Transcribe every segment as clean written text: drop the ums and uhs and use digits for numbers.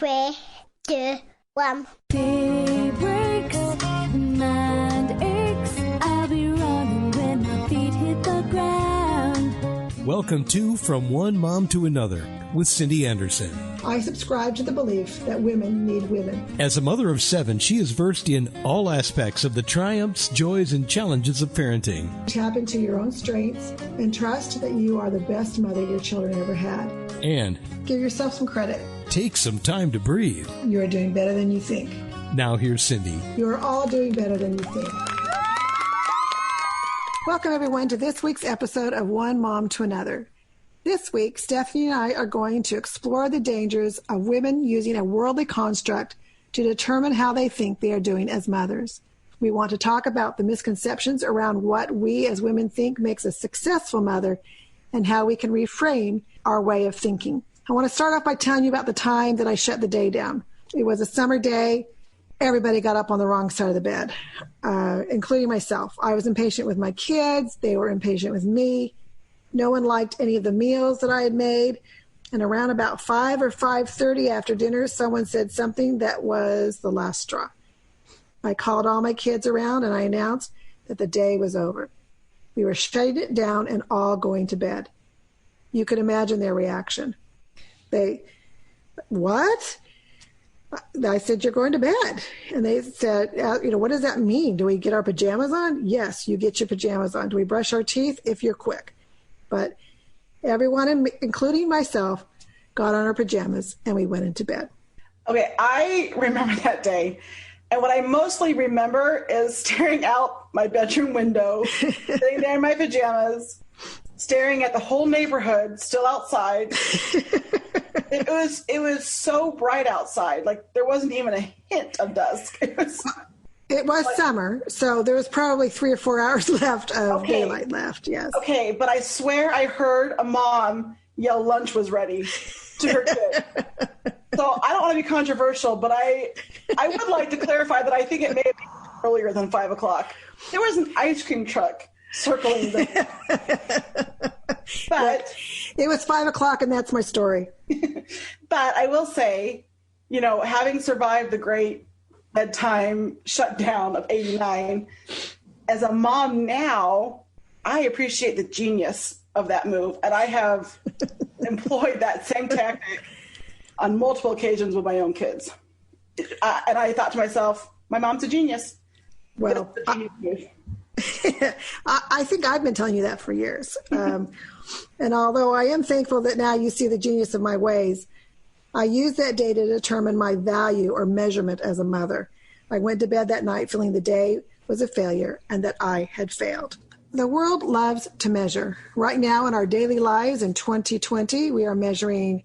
3, 2, 1. Day breaks, mind aches. I'll be running when my feet hit the ground. Welcome to From One Mom to Another with Cindy Anderson. I subscribe to the belief that women need women. As a mother of 7, she is versed in all aspects of the triumphs, joys, and challenges of parenting. Tap into your own strengths and trust that you are the best mother your children ever had. And give yourself some credit. Take some time to breathe. You are doing better than you think. Now here's Cindy. You are all doing better than you think. Welcome, everyone, to this week's episode of One Mom to Another. This week, Stephanie and I are going to explore the dangers of women using a worldly construct to determine how they think they are doing as mothers. We want to talk about the misconceptions around what we as women think makes a successful mother and how we can reframe our way of thinking. I want to start off by telling you about the time that I shut the day down. It was a summer day. Everybody got up on the wrong side of the bed, including myself. I was impatient with my kids. They were impatient with me. No one liked any of the meals that I had made. And around about 5 or 5:30 after dinner, someone said something that was the last straw. I called all my kids around and I announced that the day was over. We were shutting it down and all going to bed. You could imagine their reaction. They, what? I said, you're going to bed. And they said, what does that mean? Do we get our pajamas on? Yes, you get your pajamas on. Do we brush our teeth? If you're quick. But everyone, including myself, got on our pajamas and we went into bed. Okay, I remember that day. And what I mostly remember is staring out my bedroom window, sitting there in my pajamas, staring at the whole neighborhood still outside. It was so bright outside. Like there wasn't even a hint of dusk. It was summer, so there was probably 3 or 4 hours left of daylight left, yes. Okay, but I swear I heard a mom yell lunch was ready to her kid. So I don't want to be controversial, but I would like to clarify that I think it may have been earlier than 5 o'clock. There was an ice cream truck circling the but it was 5 o'clock and that's my story. But I will say, having survived the great bedtime shutdown of 89, as a mom now, I appreciate the genius of that move. And I have employed that same tactic on multiple occasions with my own kids. And I thought to myself, my mom's a genius. Well, I think I've been telling you that for years. And although I am thankful that now you see the genius of my ways, I use that day to determine my value or measurement as a mother. I went to bed that night feeling the day was a failure and that I had failed. The world loves to measure. Right now in our daily lives in 2020, we are measuring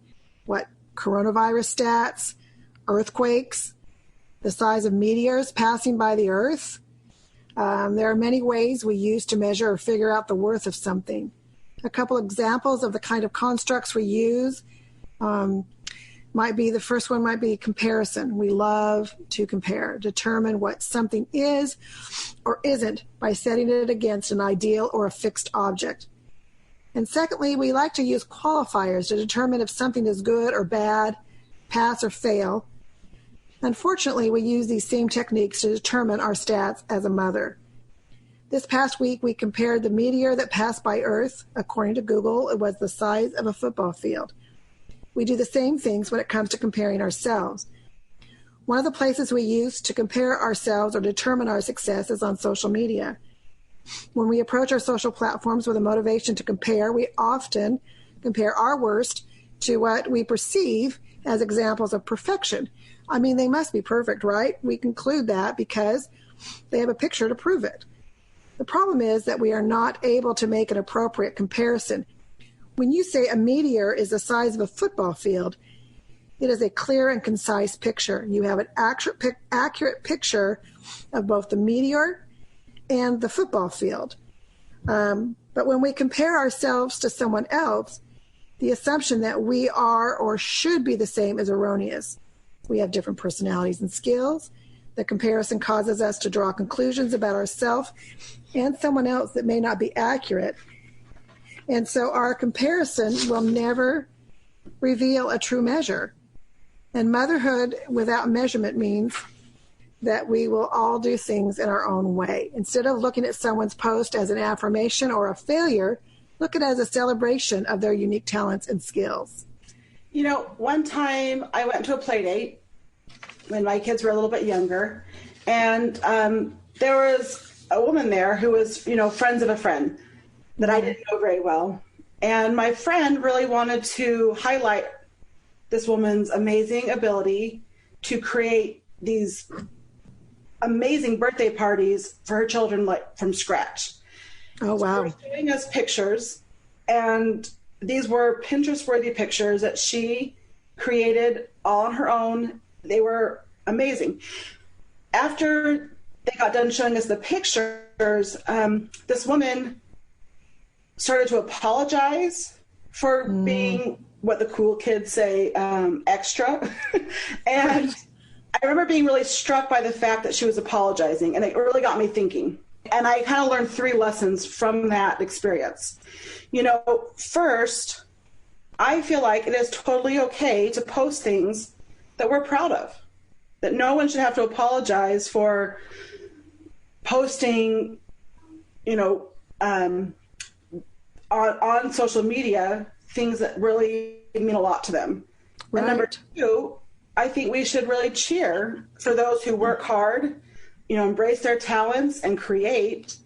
coronavirus stats, earthquakes, the size of meteors passing by the earth. There are many ways we use to measure or figure out the worth of something. A couple examples of the kind of constructs we use the first one might be comparison. We love to compare, determine what something is or isn't by setting it against an ideal or a fixed object. And secondly, we like to use qualifiers to determine if something is good or bad, pass or fail. Unfortunately, we use these same techniques to determine our stats as a mother. This past week, we compared the meteor that passed by Earth. According to Google, it was the size of a football field. We do the same things when it comes to comparing ourselves. One of the places we use to compare ourselves or determine our success is on social media. When we approach our social platforms with a motivation to compare, we often compare our worst to what we perceive as examples of perfection. I mean, they must be perfect, right? We conclude that because they have a picture to prove it. The problem is that we are not able to make an appropriate comparison. When you say a meteor is the size of a football field, it is a clear and concise picture. You have an accurate picture of both the meteor and the football field. But when we compare ourselves to someone else, the assumption that we are or should be the same is erroneous. We have different personalities and skills. The comparison causes us to draw conclusions about ourselves and someone else that may not be accurate. And so our comparison will never reveal a true measure. And motherhood without measurement means that we will all do things in our own way. Instead of looking at someone's post as an affirmation or a failure, look at it as a celebration of their unique talents and skills. You know, one time I went to a play date when my kids were a little bit younger, and there was a woman there who was, you know, friends of a friend that I didn't know very well. And my friend really wanted to highlight this woman's amazing ability to create these amazing birthday parties for her children, like from scratch. Oh, wow. So she was showing us pictures, and these were Pinterest-worthy pictures that she created all on her own. They were amazing. After they got done showing us the pictures, this woman started to apologize for being what the cool kids say, extra. And I remember being really struck by the fact that she was apologizing, and it really got me thinking. And I kind of learned 3 lessons from that experience. You know, first, I feel like it is totally okay to post things that we're proud of, that no one should have to apologize for posting, you know, on social media, things that really mean a lot to them. Right. And number 2, I think we should really cheer for those who work hard, you know, embrace their talents and create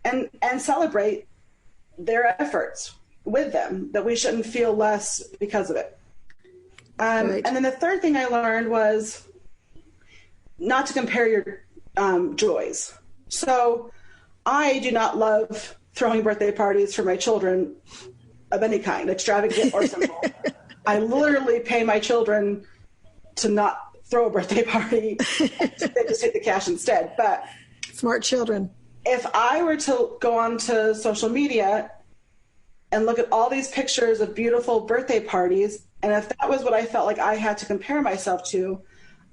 and celebrate their efforts with them, that we shouldn't feel less because of it. Right. And then the third thing I learned was not to compare your joys. So I do not love throwing birthday parties for my children of any kind, extravagant or simple. I literally pay my children to not throw a birthday party, they just take the cash instead. But Smart children. if I were to go onto social media and look at all these pictures of beautiful birthday parties, and if that was what I felt like I had to compare myself to,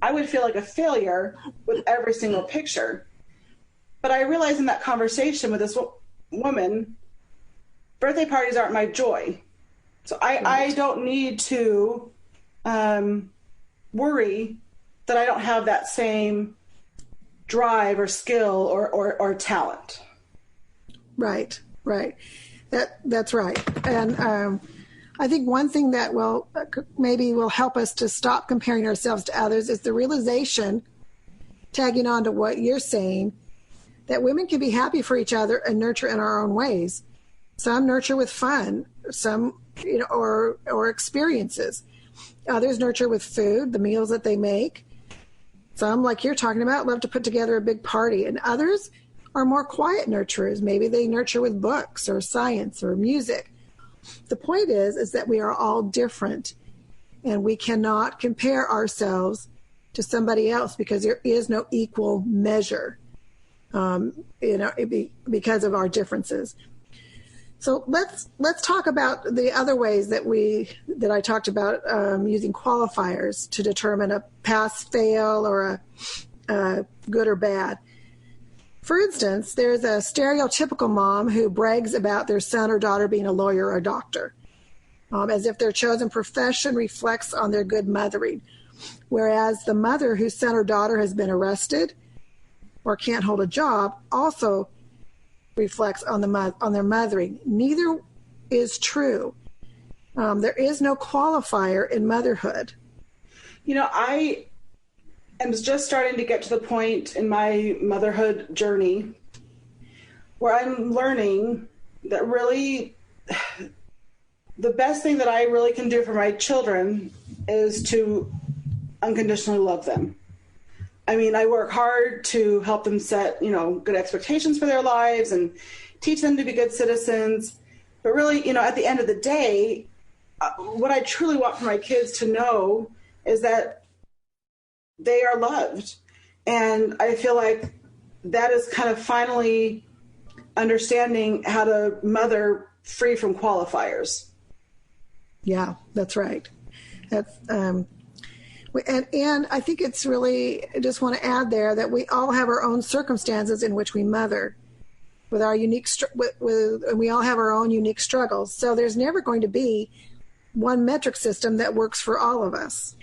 I would feel like a failure with every single picture. But I realized in that conversation with this woman, birthday parties aren't my joy. So I don't need to worry that I don't have that same drive or skill or talent. Right. That's right. And I think one thing that maybe will help us to stop comparing ourselves to others is the realization, tagging on to what you're saying, that women can be happy for each other and nurture in our own ways. Some nurture with fun, some, you know, or experiences. Others nurture with food, the meals that they make. Some, like you're talking about, love to put together a big party, and others are more quiet nurturers. Maybe they nurture with books or science or music. The point is that we are all different, and we cannot compare ourselves to somebody else because there is no equal measure, because of our differences. So let's talk about the other ways that I talked about, using qualifiers to determine a pass, fail, or a good or bad. For instance, there's a stereotypical mom who brags about their son or daughter being a lawyer or a doctor, as if their chosen profession reflects on their good mothering, whereas the mother whose son or daughter has been arrested or can't hold a job also reflects on their mothering. Neither is true. There is no qualifier in motherhood. You know, I am just starting to get to the point in my motherhood journey where I'm learning that really the best thing that I really can do for my children is to unconditionally love them. I mean, I work hard to help them set, you know, good expectations for their lives and teach them to be good citizens. But really, you know, at the end of the day, what I truly want for my kids to know is that they are loved. And I feel like that is kind of finally understanding how to mother free from qualifiers. Yeah, that's right. That's, and I think it's really, I just want to add there that we all have our own circumstances in which we mother with our unique, and we all have our own unique struggles. So there's never going to be one metric system that works for all of us.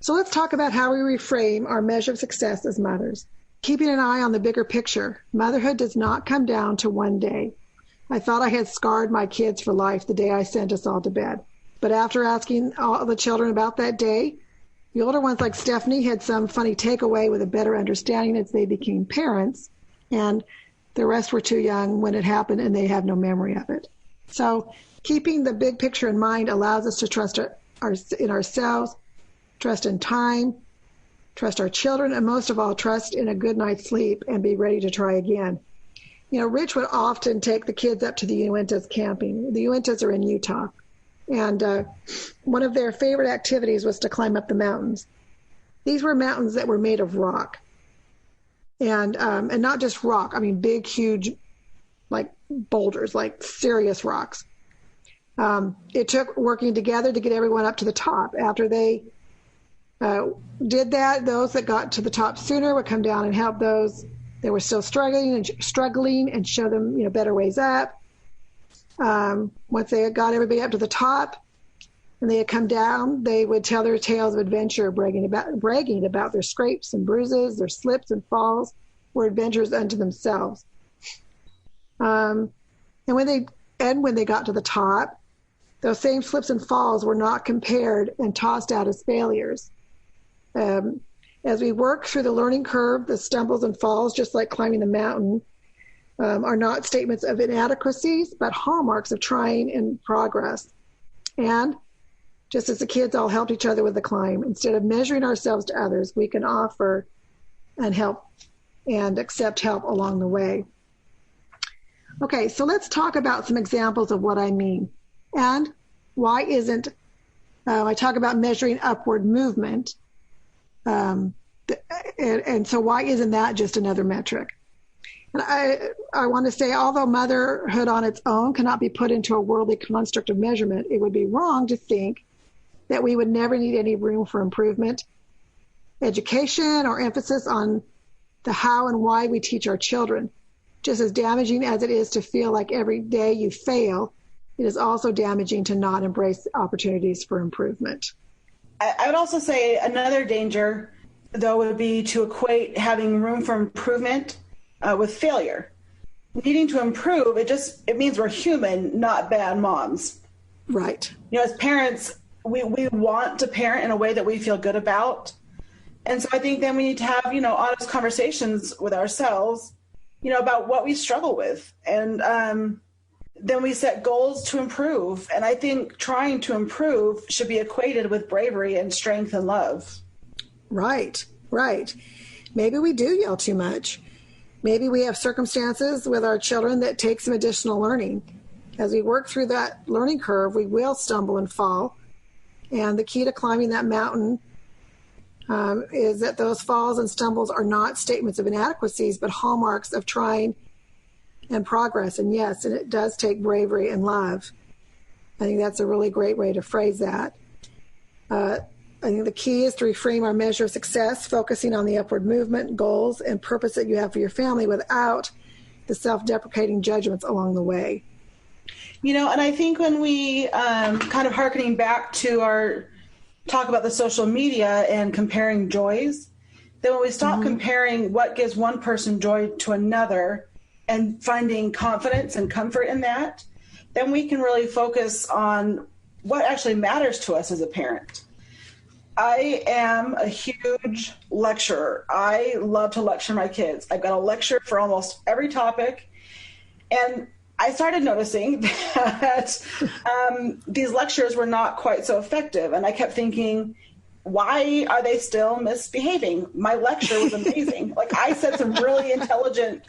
So let's talk about how we reframe our measure of success as mothers. Keeping an eye on the bigger picture. Motherhood does not come down to one day. I thought I had scarred my kids for life the day I sent us all to bed. But after asking all the children about that day, the older ones like Stephanie had some funny takeaway with a better understanding as they became parents, and the rest were too young when it happened and they have no memory of it. So keeping the big picture in mind allows us to trust in ourselves, trust in time, trust our children, and most of all, trust in a good night's sleep and be ready to try again. You know, Rich would often take the kids up to the Uintas camping. The Uintas are in Utah. And one of their favorite activities was to climb up the mountains. These were mountains that were made of rock. And not just rock, I mean, big, huge, like boulders, like serious rocks. It took working together to get everyone up to the top. After they did that, those that got to the top sooner would come down and help those that were still struggling and show them, you know, better ways up. Once they got everybody up to the top and they had come down, they would tell their tales of adventure, bragging about their scrapes and bruises, their slips and falls were adventures unto themselves. And when they got to the top, those same slips and falls were not compared and tossed out as failures. As we work through the learning curve, the stumbles and falls, just like climbing the mountain, are not statements of inadequacies, but hallmarks of trying and progress. And just as the kids all helped each other with the climb, instead of measuring ourselves to others, we can offer and help and accept help along the way. Okay, so let's talk about some examples of what I mean. And why isn't, I talk about measuring upward movement. And so why isn't that just another metric? And I want to say, although motherhood on its own cannot be put into a worldly construct of measurement, it would be wrong to think that we would never need any room for improvement, education, or emphasis on the how and why we teach our children. Just as damaging as it is to feel like every day you fail, it is also damaging to not embrace opportunities for improvement. I would also say another danger, though, would be to equate having room for improvement with failure. Needing to improve, it means we're human, not bad moms. Right. You know, as parents, we want to parent in a way that we feel good about. And so I think then we need to have, you know, honest conversations with ourselves, you know, about what we struggle with. And then we set goals to improve. And I think trying to improve should be equated with bravery and strength and love. Right, right. Maybe we do yell too much. Maybe we have circumstances with our children that take some additional learning. As we work through that learning curve, we will stumble and fall. And the key to climbing that mountain is that those falls and stumbles are not statements of inadequacies, but hallmarks of trying and progress. And yes, and it does take bravery and love. I think that's a really great way to phrase that. I think the key is to reframe our measure of success, focusing on the upward movement, goals, and purpose that you have for your family without the self-deprecating judgments along the way. You know, and I think when we kind of hearkening back to our talk about the social media and comparing joys, then when we stop comparing what gives one person joy to another and finding confidence and comfort in that, then we can really focus on what actually matters to us as a parent. I am a huge lecturer. I love to lecture my kids. I've got a lecture for almost every topic. And I started noticing that these lectures were not quite so effective. And I kept thinking, why are they still misbehaving? My lecture was amazing. Like, I said some really intelligent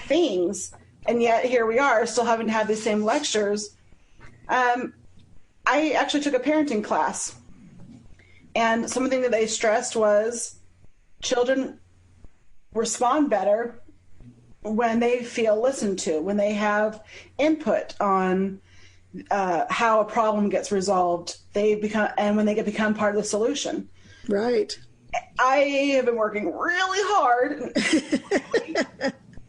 things, and yet here we are still having to have these same lectures. I actually took a parenting class. And something that they stressed was children respond better when they feel listened to, when they have input on how a problem gets resolved. And when they become part of the solution. Right. I have been working really hard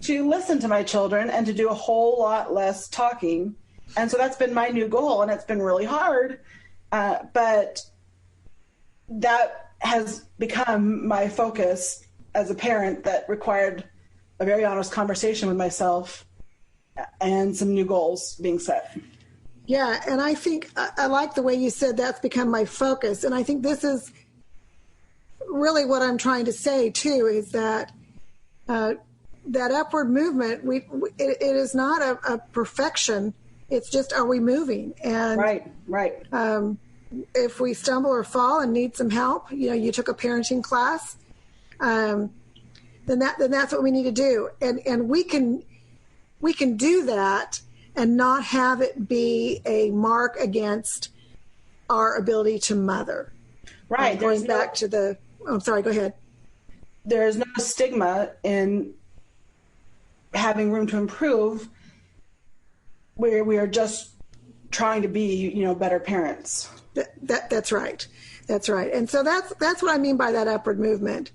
to listen to my children and to do a whole lot less talking. And so that's been my new goal, and it's been really hard. But that has become my focus as a parent that required a very honest conversation with myself and some new goals being set. Yeah, and I think I like the way you said that's become my focus. And I think this is really what I'm trying to say too, is that that upward movement, it is not a perfection. It's just, are we moving? And right. If we stumble or fall and need some help, you took a parenting class, then that's what we need to do. And we can do that and not have it be a mark against our ability to mother. Right. Going back to the, I'm sorry, go ahead. There's no stigma in having room to improve. We are just trying to be, better parents. That's right. That's right. And so that's what I mean by that upward movement.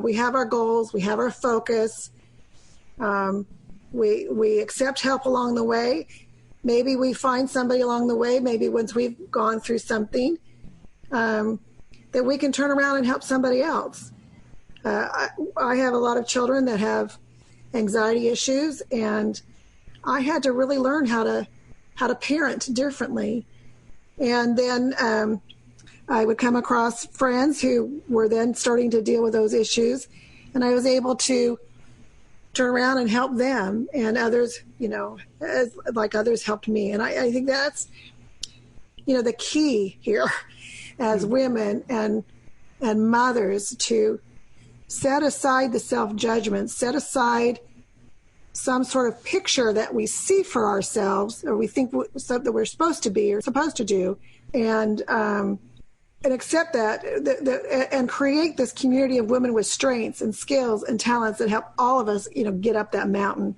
We have our goals. We have our focus. We accept help along the way. Maybe we find somebody along the way, maybe once we've gone through something, that we can turn around and help somebody else. I have a lot of children that have anxiety issues, and I had to really learn how to parent differently. And then I would come across friends who were then starting to deal with those issues, and I was able to turn around and help them, and others, like others helped me. And I think that's, the key here as women and mothers, to set aside the self-judgment, set aside some sort of picture that we see for ourselves, or we think that we're supposed to be or supposed to do, and accept that, and create this community of women with strengths and skills and talents that help all of us, get up that mountain.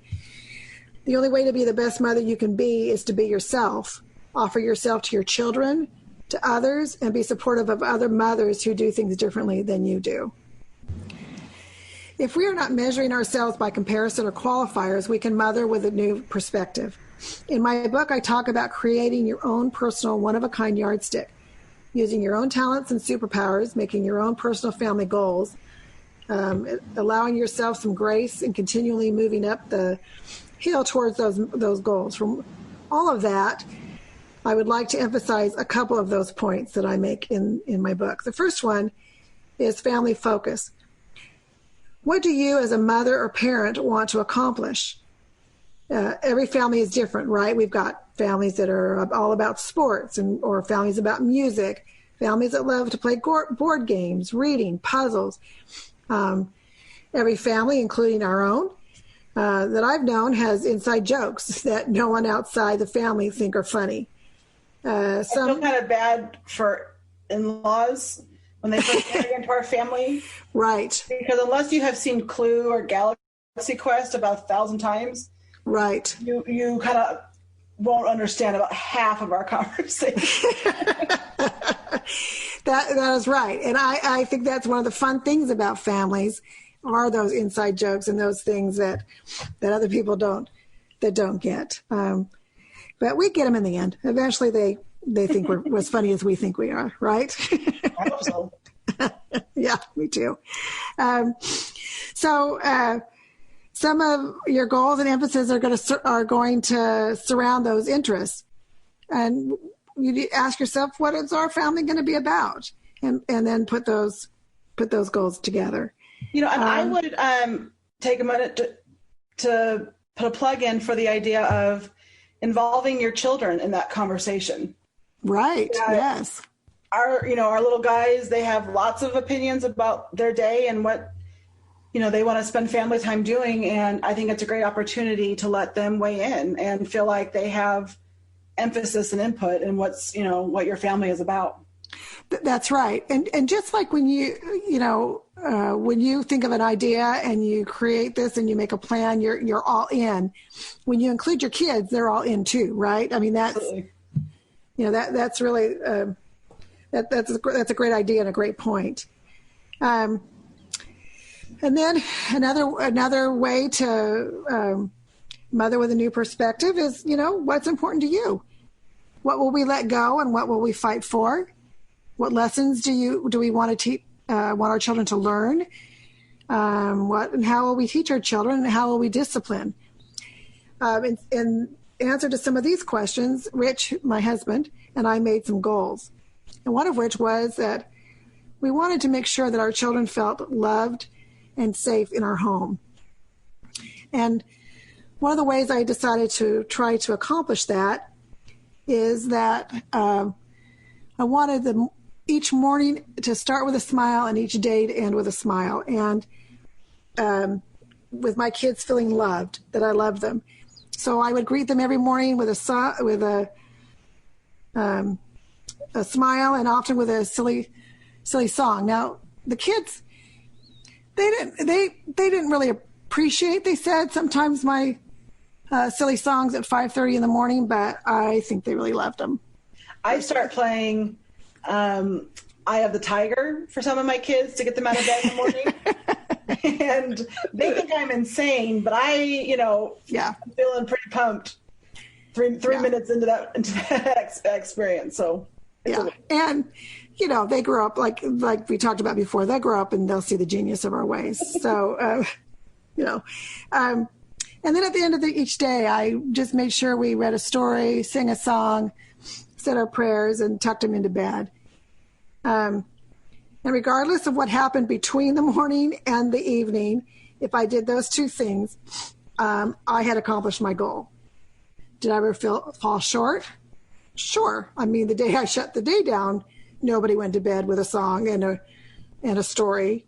The only way to be the best mother you can be is to be yourself. Offer yourself to your children, to others, and be supportive of other mothers who do things differently than you do. If we are not measuring ourselves by comparison or qualifiers, we can mother with a new perspective. In my book, I talk about creating your own personal one-of-a-kind yardstick, using your own talents and superpowers, making your own personal family goals, allowing yourself some grace, and continually moving up the hill towards those goals. From all of that, I would like to emphasize a couple of those points that I make in my book. The first one is family focus. What do you as a mother or parent want to accomplish? Every family is different, right? We've got families that are all about sports, or families about music, families that love to play board games, reading, puzzles. Every family, including our own, that I've known, has inside jokes that no one outside the family think are funny. I feel kind of bad for in-laws when they first enter into our family. Right. Because unless you have seen Clue or Galaxy Quest about 1,000 times, right, you kind of won't understand about half of our conversation. That is right. And I think that's one of the fun things about families, are those inside jokes and those things that other people don't get. But we get them in the end. Eventually they think we're as funny as we think we are, right? I hope so. Yeah, me too. So some of your goals and emphasis are going to surround those interests, and you ask yourself, what is our family going to be about, and then put those goals together. And I would take a minute to put a plug in for the idea of involving your children in that conversation. Right. Yes. Our little guys, they have lots of opinions about their day and what, they want to spend family time doing. And I think it's a great opportunity to let them weigh in and feel like they have emphasis and input in what your family is about. That's right. And just like when when you think of an idea and you create this and you make a plan, you're all in. When you include your kids, they're all in too, right? I mean, that's, Absolutely. That's really, that's a great idea and a great point. And then another way to mother with a new perspective is, what's important to you? What will we let go and what will we fight for? What lessons do we want to want our children to learn, what and how will we teach our children, and how will we discipline. In answer to some of these questions, Rich, my husband, and I made some goals. And one of which was that we wanted to make sure that our children felt loved and safe in our home. And one of the ways I decided to try to accomplish that is that I wanted them each morning to start with a smile and each day to end with a smile. And with my kids feeling loved, that I loved them. So I would greet them every morning with a smile, and often with a silly song. Now the kids, they didn't really appreciate, they said, sometimes my silly songs at 5:30 in the morning, but I think they really loved them. I start playing Eye of the Tiger for some of my kids to get them out of bed in the morning. And they think I'm insane, but I'm feeling pretty pumped three minutes into that experience. So and they grow up like we talked about before. They grow up and they'll see the genius of our ways. So and then at the end of each day, I just made sure we read a story, sang a song, said our prayers, and tucked them into bed. And regardless of what happened between the morning and the evening, if I did those two things, I had accomplished my goal. Did I ever fall short? Sure. I mean, the day I shut the day down, nobody went to bed with a song and a story.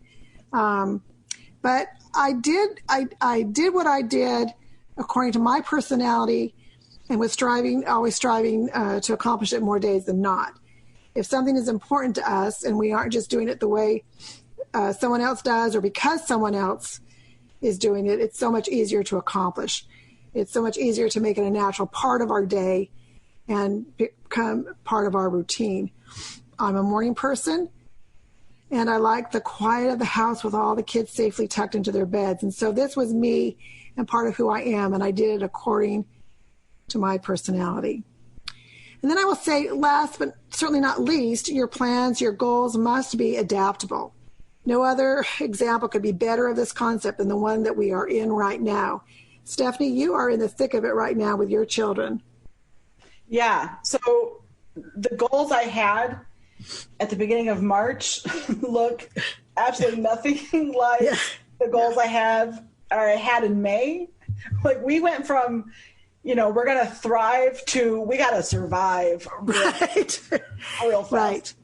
But I did what I did according to my personality, and was always striving to accomplish it more days than not. If something is important to us and we aren't just doing it the way someone else does or because someone else is doing it, it's so much easier to accomplish. It's so much easier to make it a natural part of our day and become part of our routine. I'm a morning person, and I like the quiet of the house with all the kids safely tucked into their beds. And so this was me and part of who I am, and I did it according to my personality. And then I will say, last but certainly not least, your plans, your goals must be adaptable. No other example could be better of this concept than the one that we are in right now. Stephanie, you are in the thick of it right now with your children. Yeah. So the goals I had at the beginning of March look absolutely nothing like the goals I had in May. Like, we went from, we're going to thrive to we got to survive real fast. Right.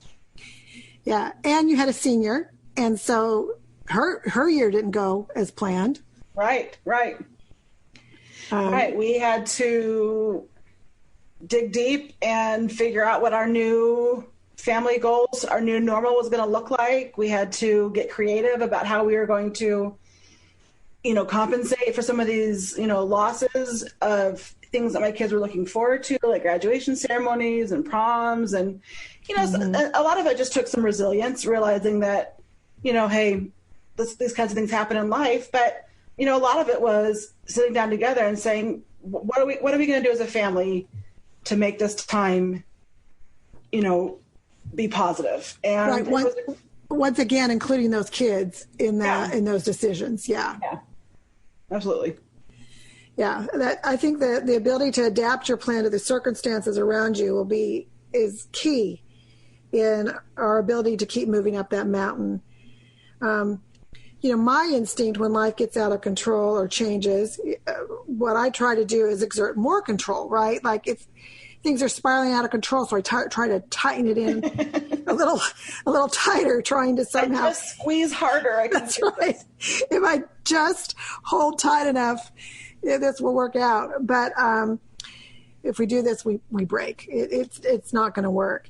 Yeah. And you had a senior, and so her year didn't go as planned. Right. We had to dig deep and figure out what our new family goals, our new normal was going to look like. We had to get creative about how we were going to, compensate for some of these, losses of things that my kids were looking forward to, like graduation ceremonies and proms. And, a lot of it just took some resilience, realizing that, hey, these kinds of things happen in life. But, a lot of it was sitting down together and saying, what are we going to do as a family to make this time, be positive? And once again, including those kids in that, in those decisions. Yeah, absolutely. Yeah. I think that the ability to adapt your plan to the circumstances around you is key in our ability to keep moving up that mountain. My instinct when life gets out of control or changes, what I try to do is exert more control, right? Like, if things are spiraling out of control, so I try to tighten it in a little tighter, trying to somehow just squeeze harder. That's right. If I just hold tight enough, this will work out. But if we do this, we break. It's not going to work.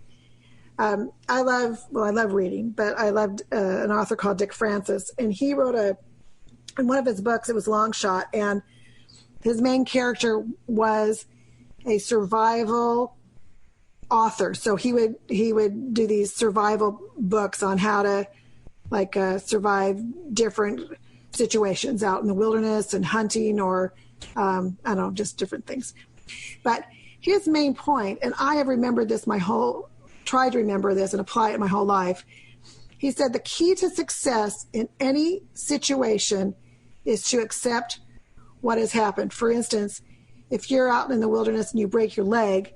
I love reading, but I loved an author called Dick Francis, and he wrote in one of his books, it was Long Shot, and his main character was a survival author. So he would do these survival books on how to survive different situations out in the wilderness and hunting, or just different things. But his main point, and I have remembered this tried to remember this and apply it my whole life, He said the key to success in any situation is to accept what has happened. For instance, if you're out in the wilderness and you break your leg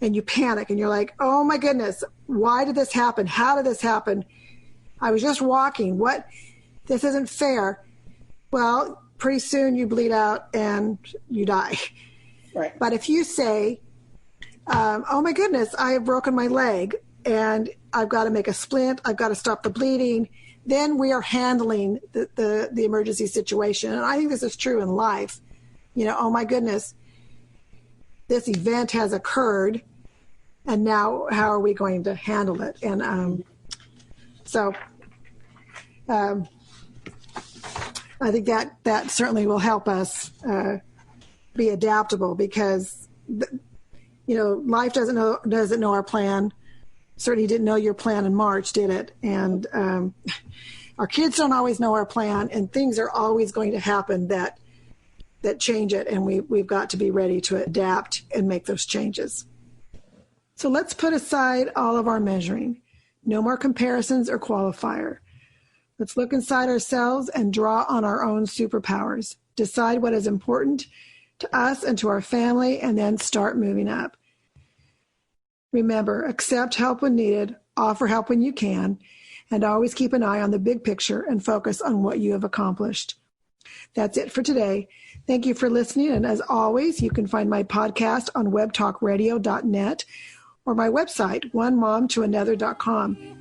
and you panic and you're like, oh my goodness, why did this happen? How did this happen? I was just walking. What? This isn't fair. Well, pretty soon you bleed out and you die. Right. But if you say, oh my goodness, I have broken my leg and I've got to make a splint, I've got to stop the bleeding, then we are handling the emergency situation. And I think this is true in life. You know, oh my goodness, this event has occurred, and now how are we going to handle it? And so I think that certainly will help us be adaptable, because life doesn't know our plan. Certainly didn't know your plan in March, did it? And our kids don't always know our plan, and things are always going to happen that change it, and we've got to be ready to adapt and make those changes. So let's put aside all of our measuring. No more comparisons or qualifier. Let's look inside ourselves and draw on our own superpowers. Decide what is important to us and to our family, and then start moving up. Remember, accept help when needed, offer help when you can, and always keep an eye on the big picture and focus on what you have accomplished. That's it for today. Thank you for listening, and as always, you can find my podcast on webtalkradio.net or my website, onemomtoanother.com.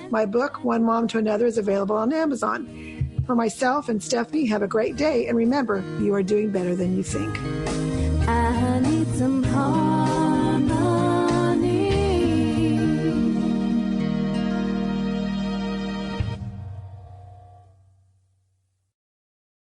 My book, One Mom to Another, is available on Amazon. For myself and Stephanie, have a great day, and remember, you are doing better than you think. I need some home.